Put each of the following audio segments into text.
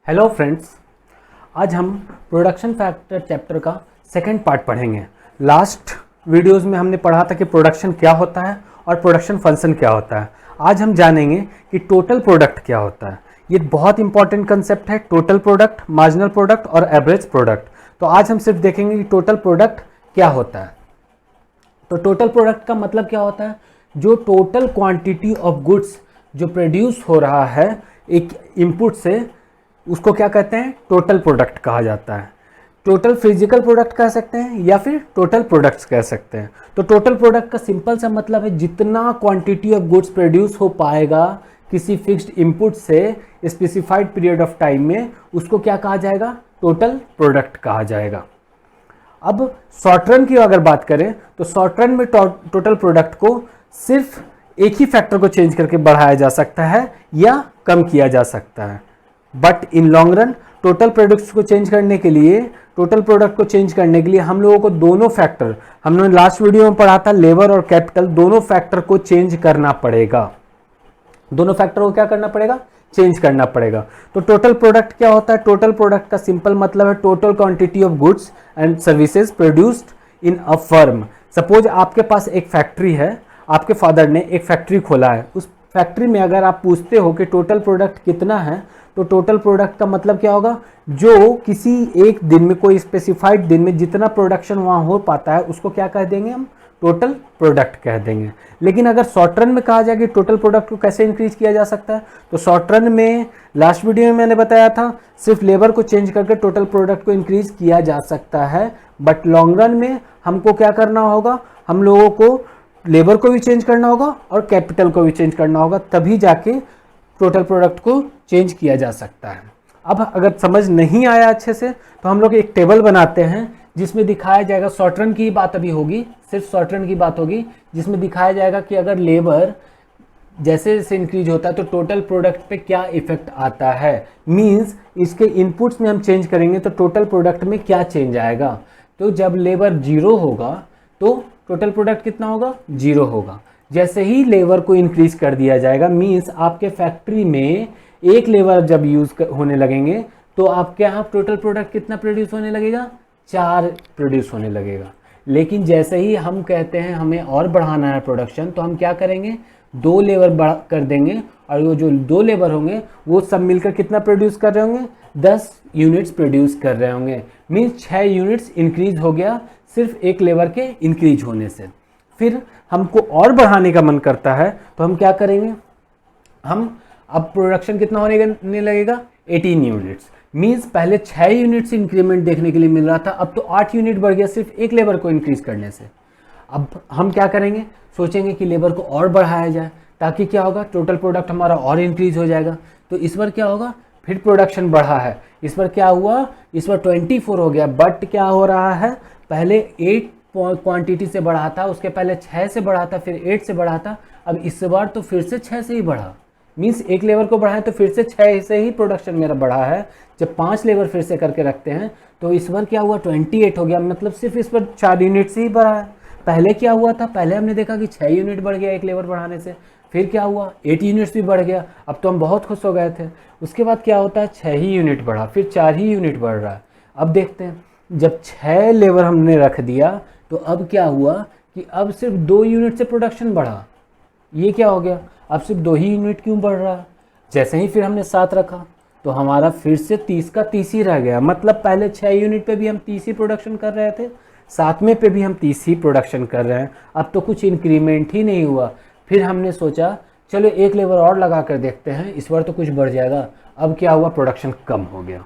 Hello friends, आज हम production factor chapter का सेकंड पार्ट पढ़ेंगे। लास्ट वीडियोस में हमने पढ़ा था कि प्रोडक्शन क्या होता है और प्रोडक्शन फंक्शन क्या होता है। आज हम जानेंगे कि टोटल प्रोडक्ट क्या होता है। ये बहुत इंपॉर्टेंट कंसेप्ट है, टोटल प्रोडक्ट, मार्जिनल प्रोडक्ट और एवरेज प्रोडक्ट। तो आज हम सिर्फ देखेंगे कि टोटल प्रोडक्ट क्या होता है। तो टोटल प्रोडक्ट का मतलब क्या होता है? जो टोटल क्वांटिटी ऑफ गुड्स जो प्रोड्यूस हो रहा है एक इनपुट से, उसको क्या कहते हैं? टोटल प्रोडक्ट कहा जाता है। टोटल फिजिकल प्रोडक्ट कह सकते हैं या फिर टोटल प्रोडक्ट्स कह सकते हैं। तो टोटल प्रोडक्ट का सिंपल सा मतलब है जितना क्वांटिटी ऑफ गुड्स प्रोड्यूस हो पाएगा किसी फिक्स्ड इनपुट से स्पेसिफाइड पीरियड ऑफ टाइम में, उसको क्या कहा जाएगा? टोटल प्रोडक्ट कहा जाएगा। अब शॉर्ट रन की अगर बात करें तो शॉर्ट रन में टोटल प्रोडक्ट को सिर्फ एक ही फैक्टर को चेंज करके बढ़ाया जा सकता है या कम किया जा सकता है। But in long run total products को चेंज करने के लिए, टोटल प्रोडक्ट को चेंज करने के लिए हम लोगों को दोनों फैक्टर, हमने लास्ट वीडियो में पढ़ा था लेबर और कैपिटल, दोनों फैक्टर को चेंज करना पड़ेगा। दोनों फैक्टर को क्या करना पड़ेगा? चेंज करना पड़ेगा। तो टोटल प्रोडक्ट क्या होता है? टोटल प्रोडक्ट का सिंपल मतलब है total quantity of goods and services produced in a firm. Suppose आपके पास एक फैक्ट्री है, आपके फादर ने एक फैक्ट्री खोला है। उस फैक्ट्री में अगर आप पूछते हो कि टोटल प्रोडक्ट कितना है, तो टोटल प्रोडक्ट का मतलब क्या होगा? जो किसी एक दिन में, कोई स्पेसिफाइड दिन में जितना प्रोडक्शन वहाँ हो पाता है उसको क्या कह देंगे हम? टोटल प्रोडक्ट कह देंगे। लेकिन अगर शॉर्ट रन में कहा जाए कि टोटल प्रोडक्ट को कैसे इंक्रीज किया जा सकता है, तो शॉर्ट रन में लास्ट वीडियो में मैंने बताया था सिर्फ लेबर को चेंज करके टोटल प्रोडक्ट को इंक्रीज किया जा सकता है। बट लॉन्ग रन में हमको क्या करना होगा? हम लोगों को लेबर को भी चेंज करना होगा और कैपिटल को भी चेंज करना होगा, तभी जाके टोटल प्रोडक्ट को चेंज किया जा सकता है। अब अगर समझ नहीं आया अच्छे से तो हम लोग एक टेबल बनाते हैं जिसमें दिखाया जाएगा, शॉर्ट रन की बात अभी होगी, सिर्फ शॉर्ट रन की बात होगी, जिसमें दिखाया जाएगा कि अगर लेबर जैसे जैसे इंक्रीज होता है तो टोटल प्रोडक्ट पे क्या इफेक्ट आता है। मींस इसके इनपुट्स में हम चेंज करेंगे तो टोटल प्रोडक्ट में क्या चेंज आएगा। तो जब लेबर जीरो होगा तो टोटल प्रोडक्ट कितना होगा? जीरो होगा। जैसे ही लेबर को इंक्रीज कर दिया जाएगा, मींस आपके फैक्ट्री में एक लेबर जब यूज होने लगेंगे तो आपके यहाँ टोटल प्रोडक्ट कितना प्रोड्यूस होने लगेगा? 4 प्रोड्यूस होने लगेगा। लेकिन जैसे ही हम कहते हैं हमें और बढ़ाना है प्रोडक्शन, तो हम क्या करेंगे? 2 लेबर बढ़ा कर देंगे और वो जो 2 लेबर होंगे वो सब मिलकर कितना प्रोड्यूस कर रहे होंगे? 10 यूनिट्स प्रोड्यूस कर रहे होंगे। मीन्स 6 यूनिट्स इंक्रीज हो गया सिर्फ एक लेबर के इंक्रीज होने से। फिर हमको और बढ़ाने का मन करता है तो हम क्या करेंगे? हम अब प्रोडक्शन कितना होने लगेगा? 18 यूनिट्स। मींस पहले 6 यूनिट्स इंक्रीमेंट देखने के लिए मिल रहा था, अब तो 8 यूनिट बढ़ गया सिर्फ एक लेबर को इंक्रीज करने से। अब हम क्या करेंगे? सोचेंगे कि लेबर को और बढ़ाया जाए, ताकि क्या होगा? टोटल प्रोडक्ट हमारा और इंक्रीज हो जाएगा। तो इस बार क्या होगा? फिर प्रोडक्शन बढ़ा है। इस बार क्या हुआ? इस बार 24 हो गया। बट क्या हो रहा है? पहले 8 क्वांटिटी से बढ़ा था, उसके पहले 6 से बढ़ा था, फिर 8 से बढ़ा था, अब इस बार तो फिर से 6 से ही बढ़ा। मीन्स एक लेबर को बढ़ाए तो फिर से 6 से ही प्रोडक्शन मेरा बढ़ा है। जब 5 लेबर फिर से करके रखते हैं तो इस बार क्या हुआ? 28 हो गया। मतलब सिर्फ इस बार 4 यूनिट से ही बढ़ा है। पहले क्या हुआ था? पहले हमने देखा कि 6 यूनिट बढ़ गया एक लेबर बढ़ाने से। फिर क्या हुआ? 8 यूनिट्स भी बढ़ गया। अब तो हम बहुत खुश हो गए थे। उसके बाद क्या होता है? 6 ही यूनिट बढ़ा, फिर 4 ही यूनिट बढ़ रहा है। अब देखते हैं, जब 6 लेबर हमने रख दिया तो अब क्या हुआ कि अब सिर्फ 2 यूनिट से प्रोडक्शन बढ़ा। ये क्या हो गया? अब सिर्फ 2 ही यूनिट क्यों बढ़ रहा है? जैसे ही फिर हमने 7 रखा तो हमारा फिर से 30 का 30 ही रह गया। मतलब पहले 6 यूनिट पे भी हम 30 ही प्रोडक्शन कर रहे थे, 7वें पे भी हम 30 ही प्रोडक्शन कर रहे हैं। अब तो कुछ इंक्रीमेंट ही नहीं हुआ। फिर हमने सोचा चलो एक लेबर और लगा कर देखते हैं, इस बार तो कुछ बढ़ जाएगा। अब क्या हुआ? प्रोडक्शन कम हो गया।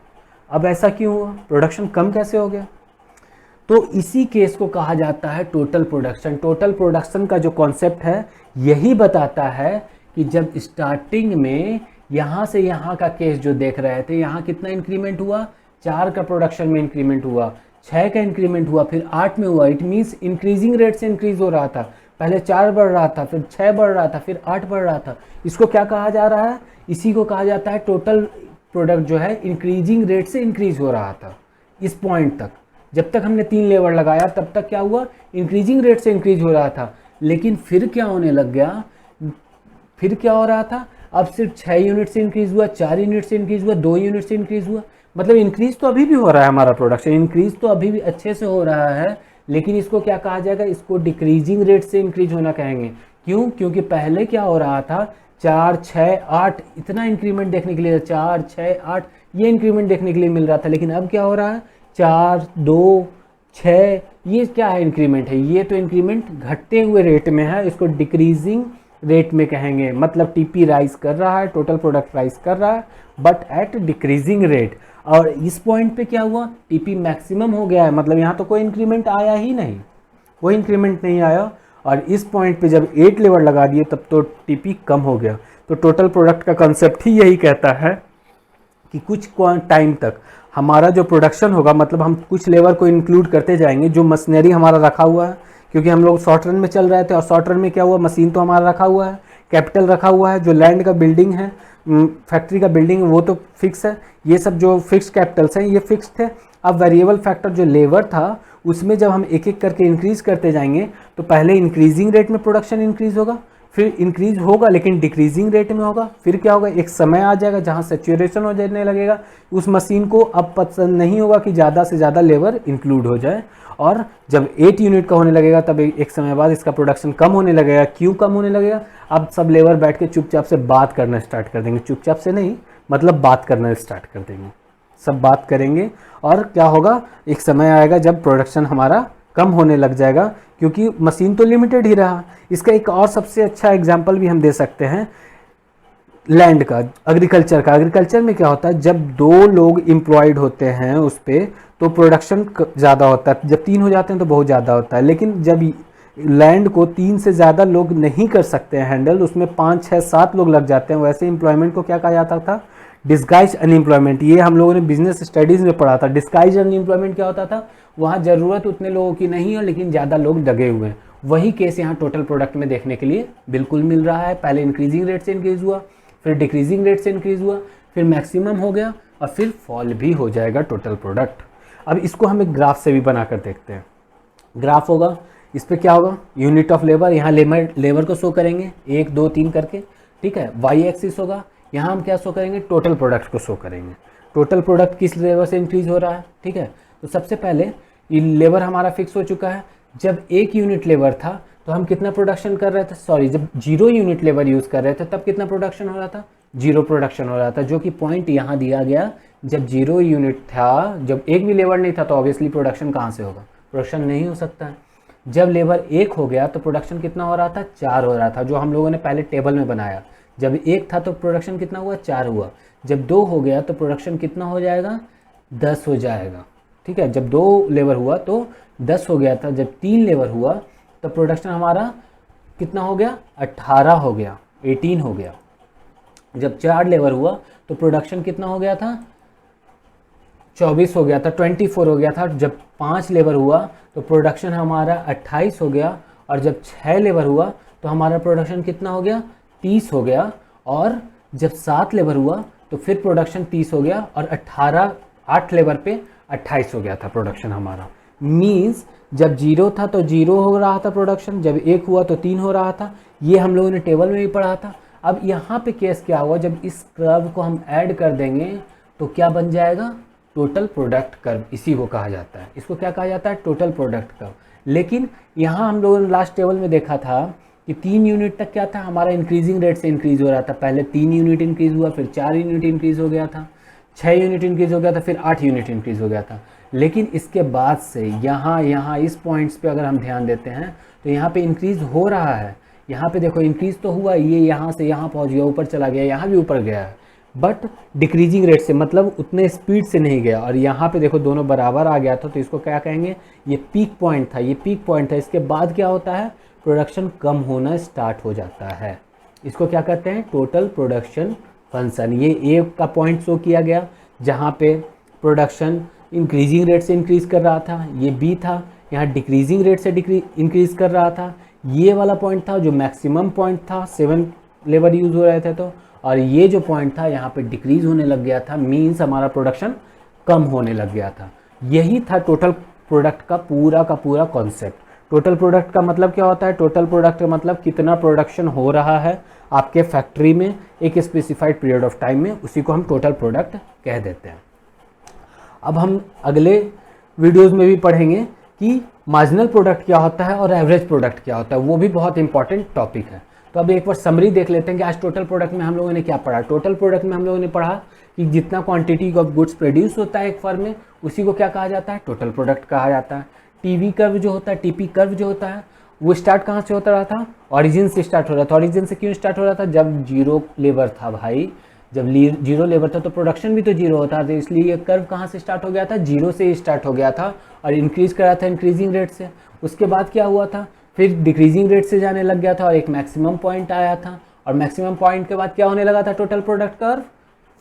अब ऐसा क्यों हुआ? प्रोडक्शन कम कैसे हो गया? तो इसी केस को कहा जाता है टोटल प्रोडक्शन। टोटल प्रोडक्शन का जो कॉन्सेप्ट है यही बताता है कि जब स्टार्टिंग में यहाँ से यहाँ का केस जो देख रहे थे, यहाँ कितना इंक्रीमेंट हुआ? 4 का प्रोडक्शन में इंक्रीमेंट हुआ, 6 का इंक्रीमेंट हुआ, फिर 8 में हुआ। इट मीन्स इंक्रीजिंग रेट से इंक्रीज हो रहा था। पहले 4 बढ़ रहा था, फिर 6 बढ़ रहा था, फिर 8 बढ़ रहा था। इसको क्या कहा जा रहा है? इसी को कहा जाता है टोटल प्रोडक्ट जो है इंक्रीजिंग रेट से इंक्रीज हो रहा था। इस पॉइंट तक जब तक हमने 3 लेबर लगाया तब तक क्या हुआ? इंक्रीजिंग रेट से इंक्रीज हो रहा था। लेकिन फिर क्या होने लग गया? फिर क्या हो रहा था? अब सिर्फ 6 यूनिट से इंक्रीज हुआ, 4 यूनिट से इंक्रीज हुआ, 2 यूनिट से इंक्रीज हुआ। मतलब इंक्रीज तो अभी भी हो रहा है, हमारा प्रोडक्शन इंक्रीज तो अभी भी अच्छे से हो रहा है, लेकिन इसको क्या कहा जाएगा, इसको डिक्रीजिंग रेट से इंक्रीज होना कहेंगे। क्यों? क्योंकि पहले क्या हो रहा था, 4, 6, 8 इतना इंक्रीमेंट देखने के लिए, 4, 6, 8 ये इंक्रीमेंट देखने के लिए मिल रहा था, लेकिन अब क्या हो रहा है, 4, 2, 6 ये क्या है, इंक्रीमेंट है। ये तो इंक्रीमेंट घटते हुए रेट में है, इसको डिक्रीजिंग रेट में कहेंगे। मतलब टीपी राइज कर रहा है, टोटल प्रोडक्ट राइज कर रहा है, बट एट डिक्रीजिंग रेट। और इस पॉइंट पे क्या हुआ, टीपी मैक्सिमम हो गया है, मतलब यहाँ तो कोई इंक्रीमेंट आया ही नहीं, कोई इंक्रीमेंट नहीं आया। और इस पॉइंट पे जब 8 लेवर लगा दिए तब तो टीपी कम हो गया। तो टोटल प्रोडक्ट का कंसेप्ट ही यही कहता है कि कुछ टाइम तक हमारा जो प्रोडक्शन होगा, मतलब हम कुछ लेबर को इंक्लूड करते जाएंगे, जो मशीनरी हमारा रखा हुआ है, क्योंकि हम लोग शॉर्ट रन में चल रहे थे, और शॉर्ट रन में क्या हुआ, मशीन तो हमारा रखा हुआ है, कैपिटल रखा हुआ है, जो लैंड का बिल्डिंग है, फैक्ट्री का बिल्डिंग है, वो तो फिक्स है, ये सब जो फिक्स कैपिटल्स हैं ये फिक्स थे। अब वेरिएबल फैक्टर जो लेबर था, उसमें जब हम एक एक करके इंक्रीज करते जाएंगे, तो पहले इंक्रीजिंग रेट में प्रोडक्शन इंक्रीज होगा, फिर इंक्रीज होगा लेकिन डिक्रीजिंग रेट में होगा, फिर क्या होगा, एक समय आ जाएगा जहां सैचुरेशन हो जाने लगेगा, उस मशीन को अब पसंद नहीं होगा कि ज़्यादा से ज़्यादा लेबर इंक्लूड हो जाए, और जब 8 यूनिट का होने लगेगा तब एक समय बाद इसका प्रोडक्शन कम होने लगेगा। क्यों कम होने लगेगा, अब सब लेबर बैठ के चुपचाप से बात करना स्टार्ट कर देंगे, चुपचाप से नहीं, मतलब बात करना स्टार्ट कर देंगे, सब बात करेंगे, और क्या होगा, एक समय आएगा जब प्रोडक्शन हमारा कम होने लग जाएगा, क्योंकि मशीन तो लिमिटेड ही रहा। इसका एक और सबसे अच्छा एग्जांपल भी हम दे सकते हैं लैंड का, एग्रीकल्चर का। एग्रीकल्चर में क्या होता है, जब 2 लोग एम्प्लॉयड होते हैं उस पर तो प्रोडक्शन ज़्यादा होता है, जब 3 हो जाते हैं तो बहुत ज़्यादा होता है। लेकिन जब लैंड को 3 से ज़्यादा लोग नहीं कर सकते हैं हैंडल, उसमें 5, 6, 7 लोग लग जाते हैं, वैसे एम्प्लॉयमेंट को क्या कहा जाता था, डिस्गाइज अनएम्प्लॉयमेंट। ये हम लोगों ने बिजनेस स्टडीज़ में पढ़ा था। डिस्गाइज अनएम्प्लॉयमेंट क्या होता था, वहाँ ज़रूरत उतने लोगों की नहीं है लेकिन ज़्यादा लोग लगे हुए हैं। वही केस यहाँ टोटल प्रोडक्ट में देखने के लिए बिल्कुल मिल रहा है। पहले इंक्रीजिंग रेट से इंक्रीज हुआ, फिर डिक्रीजिंग रेट से इंक्रीज हुआ, फिर मैक्सिमम हो गया, और फिर फॉल भी हो जाएगा टोटल प्रोडक्ट। अब इसको हम एक ग्राफ से भी बनाकर देखते हैं। ग्राफ होगा, इस पर क्या होगा, यूनिट ऑफ लेबर, यहाँ लेबर को शो करेंगे 1, 2, 3 करके, ठीक है। वाई एक्सिस होगा, यहाँ हम क्या शो करेंगे, टोटल प्रोडक्ट को शो करेंगे। टोटल प्रोडक्ट किस लेबर से इंक्रीज हो रहा है, ठीक है। तो सबसे पहले ये लेबर हमारा फिक्स हो चुका है। जब 1 यूनिट लेबर था तो हम कितना प्रोडक्शन कर रहे थे, सॉरी जब 0 यूनिट लेबर यूज़ कर रहे थे तब कितना प्रोडक्शन हो रहा था, 0 प्रोडक्शन हो रहा था, जो कि पॉइंट यहाँ दिया गया। जब 0 यूनिट था, जब एक भी लेबर नहीं था, तो ऑब्वियसली प्रोडक्शन कहाँ से होगा, प्रोडक्शन नहीं हो सकता है। जब लेबर 1 हो गया तो प्रोडक्शन कितना हो रहा था, 4 हो रहा था, जो हम लोगों ने पहले टेबल में बनाया। जब 1 था तो प्रोडक्शन कितना हुआ, 4 हुआ। जब 2 हो गया तो प्रोडक्शन कितना हो जाएगा, 10 हो जाएगा, ठीक है। जब 2 लेबर हुआ तो 10 हो गया था। जब 3 लेबर हुआ तो प्रोडक्शन हमारा कितना हो गया, 18 हो गया, 18 हो गया। जब 4 लेबर हुआ तो प्रोडक्शन कितना हो गया था, 24 हो गया था, 24 हो गया था। जब 5 लेबर हुआ तो प्रोडक्शन हमारा 28 हो गया, और जब 6 लेबर हुआ तो हमारा प्रोडक्शन कितना हो गया, 30 हो गया। और जब 7 लेबर हुआ तो फिर प्रोडक्शन 30 हो गया, और 8 लेबर पे 28 हो गया था प्रोडक्शन हमारा। मीन्स जब 0 था तो 0 हो रहा था प्रोडक्शन, जब 1 हुआ तो 3 हो रहा था। ये हम लोगों ने टेबल में भी पढ़ा था। अब यहाँ पे केस क्या हुआ, जब इस कर्व को हम ऐड कर देंगे तो क्या बन जाएगा, टोटल प्रोडक्ट कर्व, इसी को कहा जाता है। इसको क्या कहा जाता है, टोटल प्रोडक्ट कर्व। लेकिन यहाँ हम लोगों ने लास्ट टेबल में देखा था कि 3 यूनिट तक क्या था, हमारा इंक्रीजिंग रेट से इंक्रीज हो रहा था। पहले 3 यूनिट इंक्रीज हुआ, फिर 4 यूनिट इंक्रीज हो गया था, 6 यूनिट इंक्रीज हो गया था, फिर 8 यूनिट इंक्रीज हो गया था। लेकिन इसके बाद से यहाँ इस पॉइंट्स पे अगर हम ध्यान देते हैं तो यहाँ पे इंक्रीज हो रहा है। यहाँ पे देखो इंक्रीज तो हुआ, ये यहाँ से यहाँ पहुँच गया, ऊपर चला गया, यहाँ भी ऊपर गया है, बट डिक्रीजिंग रेट से, मतलब उतने स्पीड से नहीं गया। और यहाँ पे देखो दोनों बराबर आ गया था, तो इसको क्या कहेंगे, ये पीक पॉइंट था, ये पीक पॉइंट था। इसके बाद क्या होता है, प्रोडक्शन कम होना स्टार्ट हो जाता है। इसको क्या कहते हैं, टोटल प्रोडक्शन फंक्शन। ये ए का पॉइंट शो किया गया जहाँ पे प्रोडक्शन इंक्रीजिंग रेट से इंक्रीज कर रहा था। ये बी था, यहाँ डिक्रीजिंग रेट से इंक्रीज कर रहा था। ये वाला पॉइंट था जो मैक्सिमम पॉइंट था, 7 लेबर यूज़ हो रहे थे तो। और ये जो पॉइंट था यहाँ पे डिक्रीज होने लग गया था, मीन्स हमारा प्रोडक्शन कम होने लग गया था। यही था टोटल प्रोडक्ट का पूरा कॉन्सेप्ट। टोटल प्रोडक्ट का मतलब क्या होता है? टोटल प्रोडक्ट का मतलब कितना प्रोडक्शन हो रहा है आपके फैक्ट्री में एक स्पेसिफाइड पीरियड ऑफ टाइम में, उसी को हम टोटल प्रोडक्ट कह देते हैं। अब हम अगले वीडियोस में भी पढ़ेंगे कि मार्जिनल प्रोडक्ट क्या होता है और एवरेज प्रोडक्ट क्या होता है, वो भी बहुत इंपॉर्टेंट टॉपिक है। तो अब एक बार समरी देख लेते हैं कि आज टोटल प्रोडक्ट में हम लोगों ने क्या पढ़ा। टोटल प्रोडक्ट में हम लोगों ने पढ़ा कि जितना क्वांटिटी ऑफ गुड्स प्रोड्यूस होता है एक फर्म में, उसी को क्या कहा जाता है? टोटल प्रोडक्ट कहा जाता है। टीवी कर्व जो होता है, टीपी कर्व जो होता है, वो स्टार्ट कहाँ से होता रहा था? ऑरिजिन से स्टार्ट हो रहा था। ऑरिजिन से क्यों स्टार्ट हो रहा था? जब जीरो लेबर था भाई, जब जीरो लेबर था तो प्रोडक्शन भी तो जीरो होता था, इसलिए ये कर्व कहाँ से स्टार्ट हो गया था? जीरो से स्टार्ट हो गया था और इंक्रीज कर रहा था इंक्रीजिंग रेट से। उसके बाद क्या हुआ था? फिर डिक्रीजिंग रेट से जाने लग गया था और एक मैक्सिमम पॉइंट आया था, और मैक्सिमम पॉइंट के बाद क्या होने लगा था? टोटल प्रोडक्ट कर्व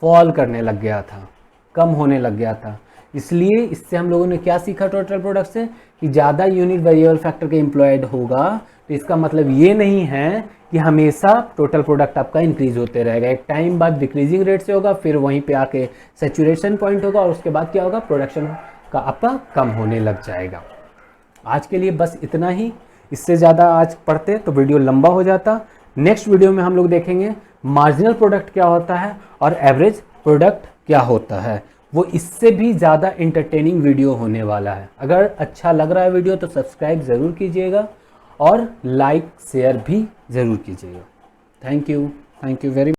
फॉल करने लग गया था, कम होने लग गया था। इसलिए इससे हम लोगों ने क्या सीखा टोटल प्रोडक्ट से? कि ज़्यादा यूनिट वेरिएबल फैक्टर का एम्प्लॉयड होगा तो इसका मतलब ये नहीं है कि हमेशा टोटल प्रोडक्ट आपका इंक्रीज होते रहेगा। एक टाइम बाद डिक्रीजिंग रेट से होगा, फिर वहीं पे आके सैचुरेशन पॉइंट होगा और उसके बाद क्या होगा? प्रोडक्शन का आपका कम होने लग जाएगा। आज के लिए बस इतना ही, इससे ज़्यादा आज पढ़ते तो वीडियो लंबा हो जाता। नेक्स्ट वीडियो में हम लोग देखेंगे मार्जिनल प्रोडक्ट क्या होता है और एवरेज प्रोडक्ट क्या होता है। वो इससे भी ज़्यादा इंटरटेनिंग वीडियो होने वाला है। अगर अच्छा लग रहा है वीडियो तो सब्सक्राइब ज़रूर कीजिएगा और लाइक शेयर भी ज़रूर कीजिएगा। Thank you very much.